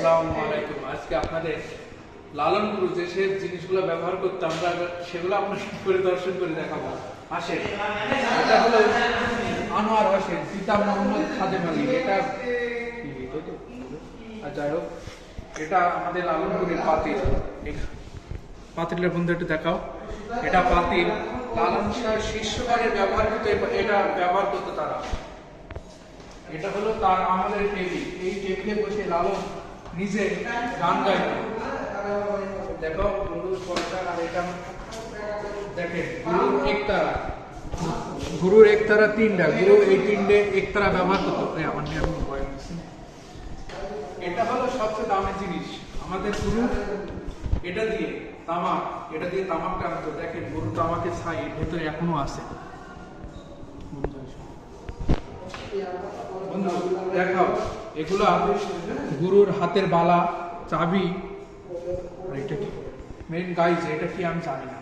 আসসালামু আলাইকুম। আজকে আপনাদের লালন গুরু যে সে জিনিসগুলো ব্যবহার করতে আমরা সেগুলো আপনাদের পরিদর্শন করে দেখাবো। আসেন, এটা হলো আনোয়ার হোসেন পিতা মোহাম্মদ খাদেম আলী। এটা যাই হোক, এটা আমাদের লালন গুরুর পাতিল। পাতিলের বন্ধু একটু দেখাও। এটা পাতিল লালন শাহ শিষ্যগণের ব্যবহার করতে, এটা ব্যবহার করতো তারা। এটা হলো তার আমাদের টেবিল। এই টেবিলে বসে লালন নিজে গান গাইত। দেখো গুরুর পরিচয়। আর এটা দেখেন গুরুর একতারা তিনটা। গুরু এই তিনটে একতারা ব্যবহার করতো। আমার নিয়ে আমি মোবাইল নিচ্ছি। এটা হলো সবচেয়ে দামি জিনিস আমাদের গুরু। এটা দিয়ে তামাকটা আনতো। দেখেন গরু তামাকের ছাই এর ভেতরে এখনো আছে। বন্ধু দেখাও, এগুলা গুরুর হাতের বালা, চাবি। এটা কি মেন গাইজ, এটা কি আমি জানি না।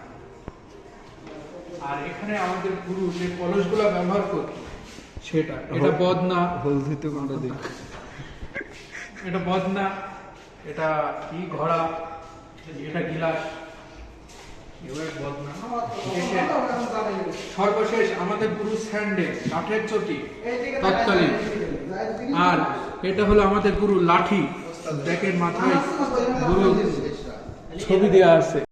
আর এখানে আমাদের গুরু যে কলসগুলা ব্যবহার করত সেটা, এটা বদনা, এটা বদনা, এটা কি ঘোড়া, এটা গিলাস, সর্বশেষ আমাদের গুরু স্যান্ডেল, কাঠের চটি তৎকালীন। আর এটা হলো আমাদের গুরু লাঠি। দেখেন মাথায় গুরু ছবি দেওয়া আছে।